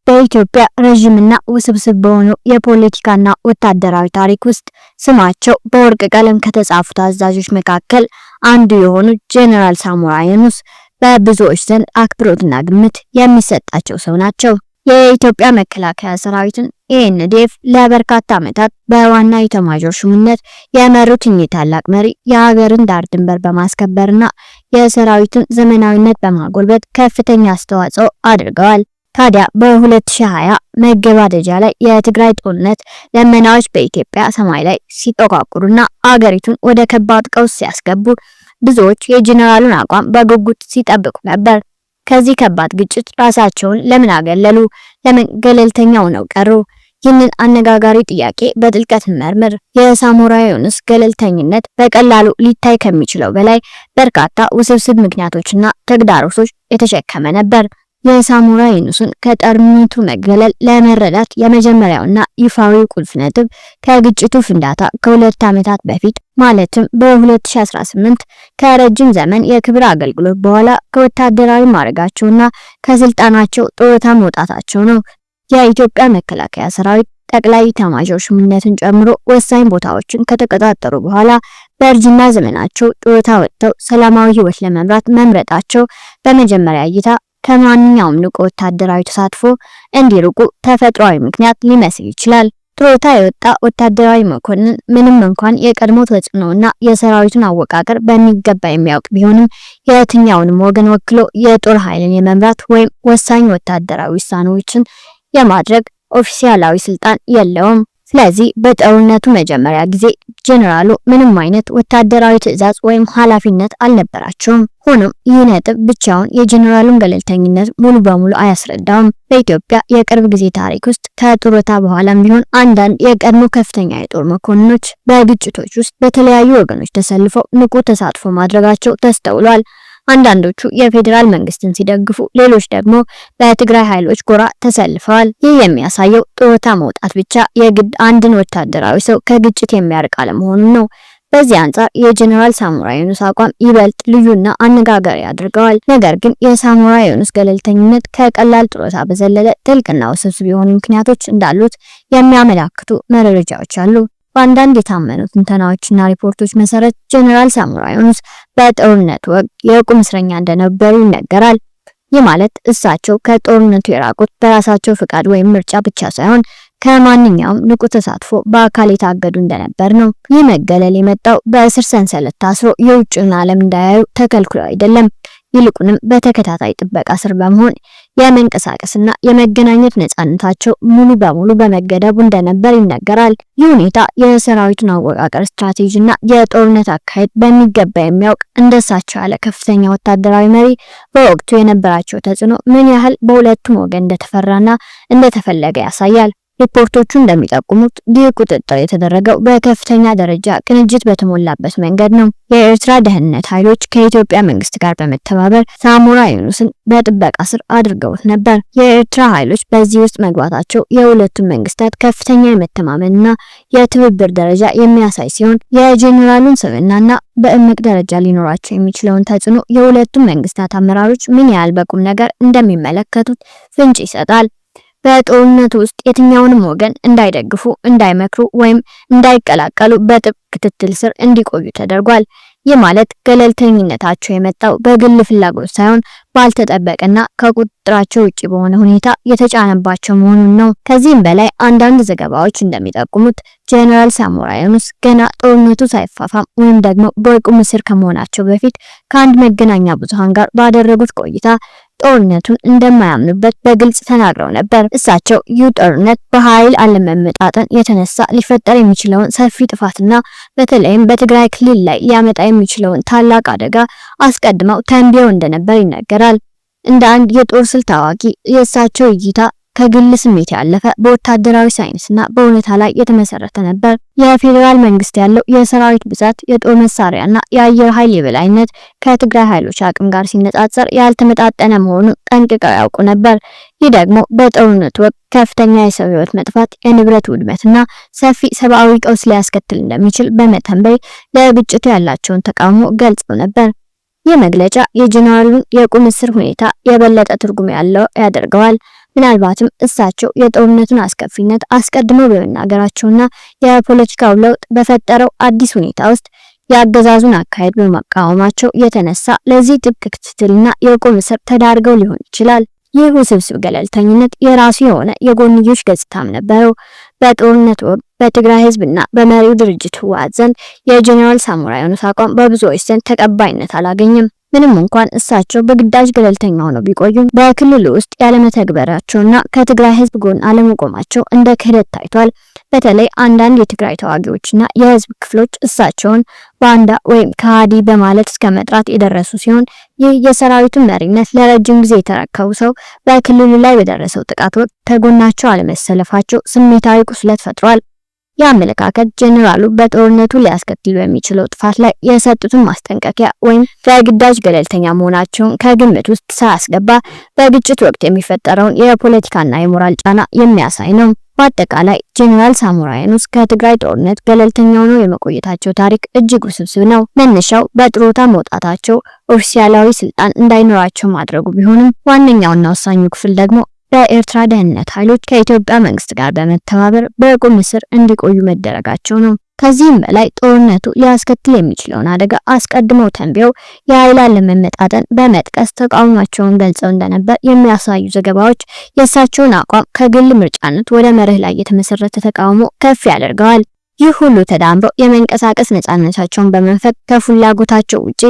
በኢትዮጵያ ረጅምና ውስብስብ በሆኑ የፖለቲካና ወታደራዊ ታሪክ ውስጥ ስማቸው በወርቅ ቀለም ከተጻፉት አዛዦች መካከል አንዱ የሆኑት ጄኔራል ሳሞራ የኑስ በብዙዎች ዘንድ አክብሮትና ግምት የሚሰጣቸው ሰው ናቸው። የኢትዮጵያ መከላከያ ሰራዊትን ኢኤንዲኤፍ ለበርካታ ዓመታት በዋና ኢታማዦር ሹምነት የመሩት እኚህ ታላቅ መሪ የሀገርን ዳር ድንበር በማስከበርና የሰራዊቱን ዘመናዊነት በማጎልበት ከፍተኛ አስተዋጽኦ አድርገዋል። ታዲያ በ2020 መገባደጃ ላይ የትግራይ ጦርነት ደመናዎች በኢትዮጵያ ሰማይ ላይ ሲጠቋቁሩና አገሪቱን ወደ ከባድ ቀውስ ሲያስገቡ ብዙዎች የጄኔራሉን አቋም በጉጉት ሲጠብቁ ነበር። ከዚህ ከባድ ግጭት ራሳቸውን ለምን አገለሉ? ለምን ገለልተኛ ሆነው ቀሩ? ይህንን አነጋጋሪ ጥያቄ በጥልቀት እንመርምር። የሳሞራ የኑስ ገለልተኝነት በቀላሉ ሊታይ ከሚችለው በላይ በርካታ ውስብስብ ምክንያቶችና ተግዳሮቶች የተሸከመ ነበር። የሳሞራ የኑስን ከጦርነቱ መገለል ለመረዳት የመጀመሪያውና ይፋዊው ቁልፍ ነጥብ ከግጭቱ ፍንዳታ ከ2 ዓመታት በፊት ማለትም በ2018 ከረጅም ዘመን የክብር አገልግሎት በኋላ ከወታደራዊ ማዕረጋቸውና ከስልጣናቸው ጡረታ መውጣታቸው ነው። የኢትዮጵያ መከላከያ ሰራዊት ጠቅላይ ኤታማዦር ሹምነትን ጨምሮ ወሳኝ ቦታዎችን ከተቆጣጠሩ በኋላ በእርጅና ዘመናቸው ጡረታ ወጥተው ሰላማዊ ሕይወት ለመምራት መምረጣቸው በመጀመሪያ እይታ ከማንኛውም ንቁ ወታደራዊ ተሳትፎ እንዲርቁ ተፈጥሯዊ ምክንያት ሊመስል ይችላል። ጡረታ የወጣ ወታደራዊ መኮንን ምንም እንኳን የቀድሞ ተጽዕኖና የሰራዊቱን አወቃቀር በሚገባ የሚያውቅ ቢሆንም የትኛውንም ወገን ወክሎ የጦር ኃይልን የመምራት ወይም ወሳኝ ወታደራዊ ውሳኔዎችን የማድረግ ኦፊሻላዊ ስልጣን የለውም። ስለዚህ በጦርነቱ መጀመሪያ ጊዜ ጄኔራሉ ምንም አይነት ወታደራዊ ትዕዛዝ ወይም ኃላፊነት አልነበራቸውም። ሆኖም ይህ ነጥብ ብቻውን የጄኔራሉን ገለልተኝነት ሙሉ በሙሉ አያስረዳውም። በኢትዮጵያ የቅርብ ጊዜ ታሪክ ውስጥ ከጡረታ በኋላም ቢሆን አንዳንድ የቀድሞ ከፍተኛ የጦር መኮንኖች በግጭቶች ውስጥ በተለያዩ ወገኖች ተሰልፈው ንቁ ተሳትፎ ማድረጋቸው ተስተውሏል። አንዳንዶቹ የፌዴራል መንግስትን ሲደግፉ፣ ሌሎች ደግሞ በትግራይ ኃይሎች ጎራ ተሰልፈዋል። ይህ የሚያሳየው ጡረታ መውጣት ብቻ የግድ አንድን ወታደራዊ ሰው ከግጭት የሚያርቅ አለመሆኑን ነው። በዚህ አንጻር የጄኔራል ሳሞራ የኑስ አቋም ይበልጥ ልዩና አነጋጋሪ ያደርገዋል። ነገር ግን የሳሞራ የኑስ ገለልተኝነት ከቀላል ጡረታ በዘለለ ጥልቅና ውስብስብ የሆኑ ምክንያቶች እንዳሉት የሚያመላክቱ መረጃዎች አሉ። በአንዳንድ የታመኑ ትንተናዎችና ሪፖርቶች መሰረት ጄኔራል ሳሞራ የኑስ በጦርነቱ ወቅት የቁም እስረኛ እንደነበሩ ይነገራል። ይህ ማለት እሳቸው ከጦርነቱ የራቁት በራሳቸው ፍቃድ ወይም ምርጫ ብቻ ሳይሆን ከማንኛውም ንቁ ተሳትፎ በአካል የታገዱ እንደነበር ነው። ይህ መገለል የመጣው በእስር ሰንሰለት ታስሮ የውጭውን ዓለም እንዳያዩ ተከልክሎ አይደለም። ይልቁንም በተከታታይ ጥበቃ ስር በመሆን የመንቀሳቀስና የመገናኘት ነፃነታቸው ሙሉ በሙሉ በመገደቡ እንደነበር ይነገራል። ይህ ሁኔታ የሰራዊቱን አወቃቀር፣ ስትራቴጂና የጦርነት አካሄድ በሚገባ የሚያውቅ እንደሳቸው ያለ ከፍተኛ ወታደራዊ መሪ በወቅቱ የነበራቸው ተጽዕኖ ምን ያህል በሁለቱም ወገን እንደተፈራና እንደተፈለገ ያሳያል። ሪፖርቶቹ እንደሚጠቁሙት ይህ ቁጥጥር የተደረገው በከፍተኛ ደረጃ ቅንጅት በተሞላበት መንገድ ነው። የኤርትራ ደህንነት ኃይሎች ከኢትዮጵያ መንግስት ጋር በመተባበር ሳሞራ የኑስን በጥበቃ ስር አድርገውት ነበር። የኤርትራ ኃይሎች በዚህ ውስጥ መግባታቸው የሁለቱም መንግስታት ከፍተኛ የመተማመንና የትብብር ደረጃ የሚያሳይ ሲሆን የጄኔራሉን ስብዕናና በእምቅ ደረጃ ሊኖራቸው የሚችለውን ተጽዕኖ የሁለቱም መንግስታት አመራሮች ምን ያህል በቁም ነገር እንደሚመለከቱት ፍንጭ ይሰጣል። በጦርነቱ ውስጥ የትኛውንም ወገን እንዳይደግፉ፣ እንዳይመክሩ ወይም እንዳይቀላቀሉ በጥብቅ ክትትል ስር እንዲቆዩ ተደርጓል። ይህ ማለት ገለልተኝነታቸው የመጣው በግል ፍላጎት ሳይሆን ባልተጠበቀና ከቁጥጥራቸው ውጪ በሆነ ሁኔታ የተጫነባቸው መሆኑን ነው። ከዚህም በላይ አንዳንድ ዘገባዎች እንደሚጠቁሙት ጄኔራል ሳሞራ የኑስ ገና ጦርነቱ ሳይፋፋም ወይም ደግሞ በቁም እስር ከመሆናቸው በፊት ከአንድ መገናኛ ብዙሃን ጋር ባደረጉት ቆይታ ጦርነቱን እንደማያምኑበት በግልጽ ተናግረው ነበር። እሳቸው ይህ ጦርነት በኃይል አለመመጣጠን የተነሳ ሊፈጠር የሚችለውን ሰፊ ጥፋትና በተለይም በትግራይ ክልል ላይ ሊያመጣ የሚችለውን ታላቅ አደጋ አስቀድመው ተንብየው እንደነበር ይነገራል። እንደ አንድ የጦር ስልት አዋቂ የእሳቸው እይታ ከግል ስሜት ያለፈ በወታደራዊ ሳይንስና በእውነታ ላይ የተመሰረተ ነበር። የፌዴራል መንግስት ያለው የሰራዊት ብዛት፣ የጦር መሳሪያና የአየር ኃይል የበላይነት ከትግራይ ኃይሎች አቅም ጋር ሲነጻጸር ያልተመጣጠነ መሆኑን ጠንቅቀው ያውቁ ነበር። ይህ ደግሞ በጦርነቱ ወቅት ከፍተኛ የሰው ሕይወት መጥፋት፣ የንብረት ውድመትና ሰፊ ሰብአዊ ቀውስ ሊያስከትል እንደሚችል በመተንበይ ለግጭቱ ያላቸውን ተቃውሞ ገልጸው ነበር። ይህ መግለጫ የጄኔራሉን የቁም እስር ሁኔታ የበለጠ ትርጉም ያለው ያደርገዋል። ምናልባትም እሳቸው የጦርነቱን አስከፊነት አስቀድመው በመናገራቸውና የፖለቲካው ለውጥ በፈጠረው አዲስ ሁኔታ ውስጥ የአገዛዙን አካሄድ በመቃወማቸው የተነሳ ለዚህ ጥብቅ ክትትልና የቁም እስር ተዳርገው ሊሆን ይችላል። ይህ ውስብስብ ገለልተኝነት የራሱ የሆነ የጎንዮሽ ገጽታም ነበረው። በጦርነት ወቅት በትግራይ ህዝብና በመሪው ድርጅት ህወሓት ዘንድ የጀነራል ሳሞራ የኑስ አቋም በብዙዎች ዘንድ ተቀባይነት አላገኘም። ምንም እንኳን እሳቸው በግዳጅ ገለልተኛ ሆነው ቢቆዩም በክልሉ ውስጥ ያለመተግበራቸውና ከትግራይ ህዝብ ጎን አለመቆማቸው እንደ ክህደት ታይቷል። በተለይ አንዳንድ የትግራይ ተዋጊዎችና የህዝብ ክፍሎች እሳቸውን ባንዳ ወይም ከሃዲ በማለት እስከ መጥራት የደረሱ ሲሆን ይህ የሰራዊቱን መሪነት ለረጅም ጊዜ የተረከቡ ሰው በክልሉ ላይ በደረሰው ጥቃት ወቅት ከጎናቸው አለመሰለፋቸው ስሜታዊ ቁስለት ፈጥሯል። የአመለካከት ጀነራሉ በጦርነቱ ሊያስከትሉ የሚችለው ጥፋት ላይ የሰጡትን ማስጠንቀቂያ ወይም በግዳጅ ገለልተኛ መሆናቸውን ከግምት ውስጥ ሳያስገባ በግጭት ወቅት የሚፈጠረውን የፖለቲካና የሞራል ጫና የሚያሳይ ነው። በአጠቃላይ ጀነራል ሳሞራ የኑስ ከትግራይ ጦርነት ገለልተኛ ሆነው የመቆየታቸው ታሪክ እጅግ ውስብስብ ነው። መነሻው በጥሮታ መውጣታቸው ኦፊሴላዊ ስልጣን እንዳይኖራቸው ማድረጉ ቢሆንም ዋነኛውና ወሳኙ ክፍል ደግሞ በኤርትራ ደህንነት ኃይሎች ከኢትዮጵያ መንግስት ጋር በመተባበር በቁም እስር እንዲቆዩ መደረጋቸው ነው። ከዚህም በላይ ጦርነቱ ሊያስከትል የሚችለውን አደጋ አስቀድመው ተንብየው የኃይል አለመመጣጠን በመጥቀስ ተቃውሟቸውን ገልጸው እንደነበር የሚያሳዩ ዘገባዎች የእሳቸውን አቋም ከግል ምርጫነት ወደ መርህ ላይ የተመሰረተ ተቃውሞ ከፍ ያደርገዋል። ይህ ሁሉ ተዳምሮ የመንቀሳቀስ ነፃነታቸውን በመንፈግ ከፍላጎታቸው ውጪ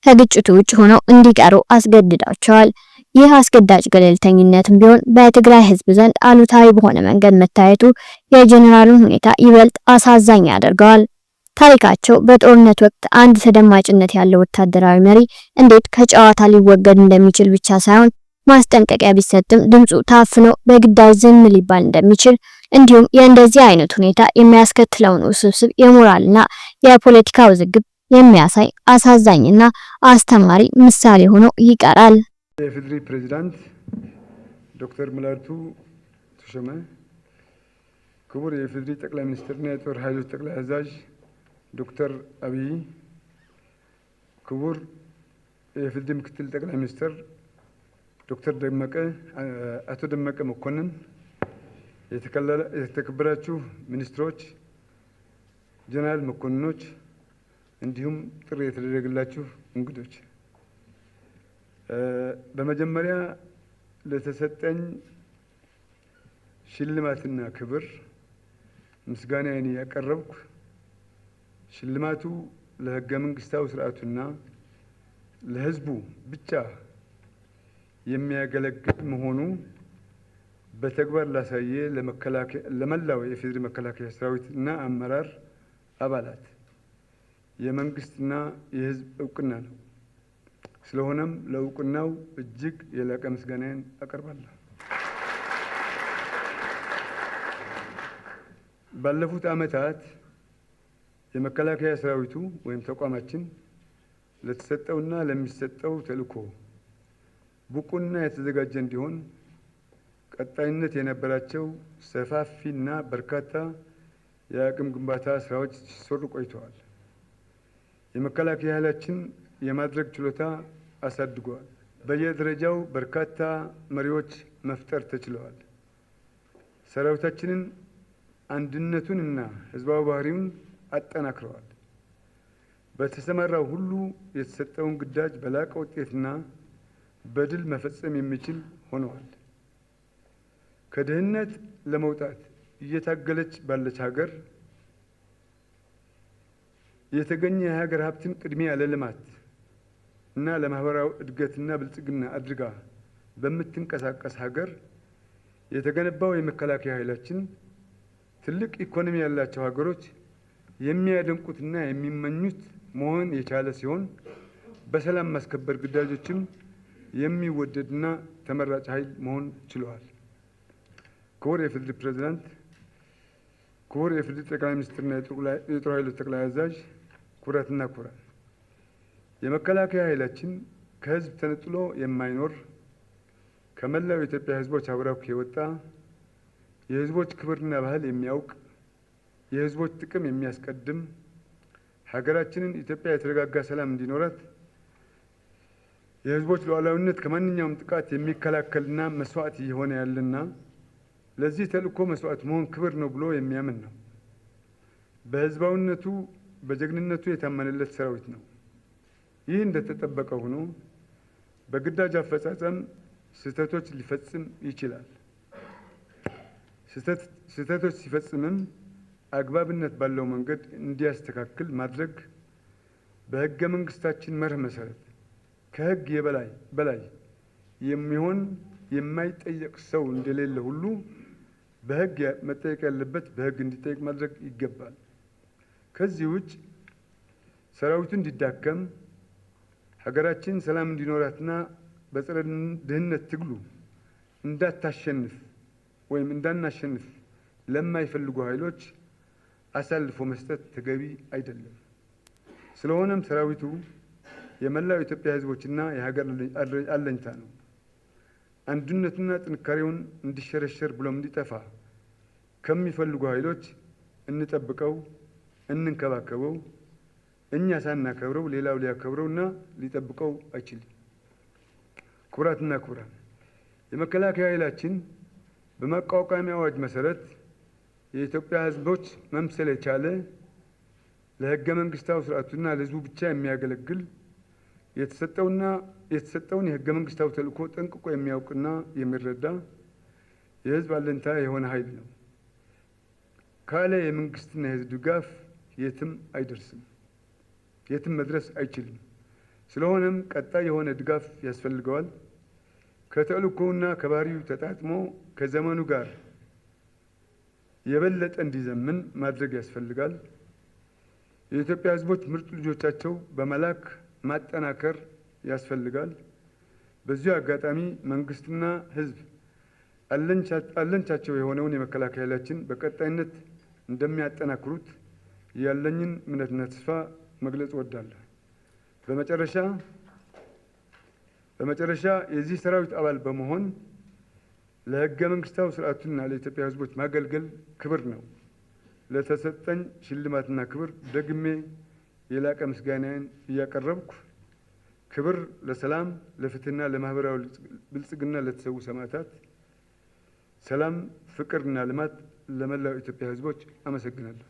ከግጭቱ ውጭ ሆነው እንዲቀሩ አስገድዳቸዋል። ይህ አስገዳጅ ገለልተኝነትም ቢሆን በትግራይ ህዝብ ዘንድ አሉታዊ በሆነ መንገድ መታየቱ የጀነራሉን ሁኔታ ይበልጥ አሳዛኝ ያደርገዋል። ታሪካቸው በጦርነት ወቅት አንድ ተደማጭነት ያለው ወታደራዊ መሪ እንዴት ከጨዋታ ሊወገድ እንደሚችል ብቻ ሳይሆን ማስጠንቀቂያ ቢሰጥም ድምፁ ታፍኖ በግዳጅ ዝም ሊባል እንደሚችል እንዲሁም የእንደዚህ አይነት ሁኔታ የሚያስከትለውን ውስብስብ የሞራልና የፖለቲካ ውዝግብ የሚያሳይ አሳዛኝና አስተማሪ ምሳሌ ሆኖ ይቀራል። የፌዴሪ ፕሬዝዳንት ዶክተር ሙላቱ ተሾመ፣ ክቡር የፌዴሪ ጠቅላይ ሚኒስትርና የጦር ኃይሎች ጠቅላይ አዛዥ ዶክተር አብይ፣ ክቡር የፌዴሪ ምክትል ጠቅላይ ሚኒስትር ዶክተር አቶ ደመቀ መኮንን፣ የተከበራችሁ ሚኒስትሮች፣ ጀነራል መኮንኖች እንዲሁም ጥሪ የተደረገላችሁ እንግዶች፣ በመጀመሪያ ለተሰጠኝ ሽልማትና ክብር ምስጋናዬን ያቀረብኩ፣ ሽልማቱ ለህገ መንግስታዊ ስርዓቱና ለህዝቡ ብቻ የሚያገለግል መሆኑ በተግባር ላሳየ ለመላው የፌዴራል መከላከያ ሰራዊትና አመራር አባላት የመንግስትና የህዝብ እውቅና ነው። ስለሆነም ለእውቅናው እጅግ የላቀ ምስጋናዬን አቀርባለሁ። ባለፉት ዓመታት የመከላከያ ሰራዊቱ ወይም ተቋማችን ለተሰጠውና ለሚሰጠው ተልዕኮ ብቁና የተዘጋጀ እንዲሆን ቀጣይነት የነበራቸው ሰፋፊና በርካታ የአቅም ግንባታ ስራዎች ሲሰሩ ቆይተዋል። የመከላከያ ኃይላችን የማድረግ ችሎታ አሳድጓል። በየደረጃው በርካታ መሪዎች መፍጠር ተችለዋል። ሰራዊታችንን አንድነቱንና ህዝባዊ ባህሪውን አጠናክረዋል። በተሰማራው ሁሉ የተሰጠውን ግዳጅ በላቀ ውጤትና በድል መፈጸም የሚችል ሆነዋል። ከድህነት ለመውጣት እየታገለች ባለች ሀገር የተገኘ የሀገር ሀብትን ቅድሚያ ለልማት እና ለማህበራዊ እድገትና ብልጽግና አድርጋ በምትንቀሳቀስ ሀገር የተገነባው የመከላከያ ኃይላችን ትልቅ ኢኮኖሚ ያላቸው ሀገሮች የሚያደንቁትና የሚመኙት መሆን የቻለ ሲሆን በሰላም ማስከበር ግዳጆችም የሚወደድና ተመራጭ ኃይል መሆን ችለዋል። ክቡር የፌዴሪ ፕሬዝዳንት፣ ክቡር የፌዴሪ ጠቅላይ ሚኒስትርና የጦር ኃይሎች ጠቅላይ አዛዥ፣ ክቡራትና ክቡራን፣ የመከላከያ ኃይላችን ከህዝብ ተነጥሎ የማይኖር ከመላው የኢትዮጵያ ህዝቦች አብራክ የወጣ የህዝቦች ክብርና ባህል የሚያውቅ የህዝቦች ጥቅም የሚያስቀድም ሀገራችንን ኢትዮጵያ የተረጋጋ ሰላም እንዲኖራት የህዝቦች ሉዓላዊነት ከማንኛውም ጥቃት የሚከላከልና መስዋዕት እየሆነ ያለና ለዚህ ተልእኮ መስዋዕት መሆን ክብር ነው ብሎ የሚያምን ነው። በህዝባዊነቱ በጀግንነቱ የታመነለት ሰራዊት ነው። ይህ እንደተጠበቀ ሆኖ በግዳጅ አፈጻጸም ስህተቶች ሊፈጽም ይችላል። ስህተቶች ሲፈጽምም አግባብነት ባለው መንገድ እንዲያስተካክል ማድረግ በህገ መንግስታችን መርህ መሰረት ከህግ በላይ የሚሆን የማይጠየቅ ሰው እንደሌለ ሁሉ በህግ መጠየቅ ያለበት በህግ እንዲጠየቅ ማድረግ ይገባል። ከዚህ ውጭ ሰራዊቱ እንዲዳከም ሀገራችን ሰላም እንዲኖራትና በጸረ ድህነት ትግሉ እንዳታሸንፍ ወይም እንዳናሸንፍ ለማይፈልጉ ኃይሎች አሳልፎ መስጠት ተገቢ አይደለም። ስለሆነም ሰራዊቱ የመላው ኢትዮጵያ ህዝቦችና የሀገር አለኝታ ነው። አንድነቱና ጥንካሬውን እንዲሸረሸር ብሎም እንዲጠፋ ከሚፈልጉ ኃይሎች እንጠብቀው፣ እንንከባከበው። እኛ ሳናከብረው ሌላው ሊያከብረውና ሊጠብቀው አይችልም። ክቡራትና ክቡራን፣ የመከላከያ ኃይላችን በማቋቋሚያ አዋጅ መሰረት የኢትዮጵያ ህዝቦች መምሰል የቻለ ለህገ መንግስታዊ ስርዓቱና ለህዝቡ ብቻ የሚያገለግል የተሰጠውን የህገ መንግስታዊ ተልእኮ ጠንቅቆ የሚያውቅና የሚረዳ የህዝብ አለኝታ የሆነ ኃይል ነው። ካለ የመንግስትና የህዝብ ድጋፍ የትም አይደርስም፣ የትም መድረስ አይችልም። ስለሆነም ቀጣይ የሆነ ድጋፍ ያስፈልገዋል። ከተልእኮውና ከባህሪው ተጣጥሞ ከዘመኑ ጋር የበለጠ እንዲዘምን ማድረግ ያስፈልጋል። የኢትዮጵያ ህዝቦች ምርጥ ልጆቻቸው በመላክ ማጠናከር ያስፈልጋል። በዚሁ አጋጣሚ መንግስትና ህዝብ አለኝታቸው የሆነውን የመከላከያ ኃይላችን በቀጣይነት እንደሚያጠናክሩት ያለኝን እምነትና ተስፋ መግለጽ እወዳለሁ። በመጨረሻ የዚህ ሰራዊት አባል በመሆን ለህገ መንግስታዊ ስርዓቱና ለኢትዮጵያ ህዝቦች ማገልገል ክብር ነው። ለተሰጠኝ ሽልማትና ክብር ደግሜ የላቀ ምስጋናዬን እያቀረብኩ ክብር ለሰላም፣ ለፍትህና ለማህበራዊ ብልጽግና ለተሰዉ ሰማዕታት፣ ሰላም፣ ፍቅርና ልማት ለመላው ኢትዮጵያ ህዝቦች። አመሰግናለሁ።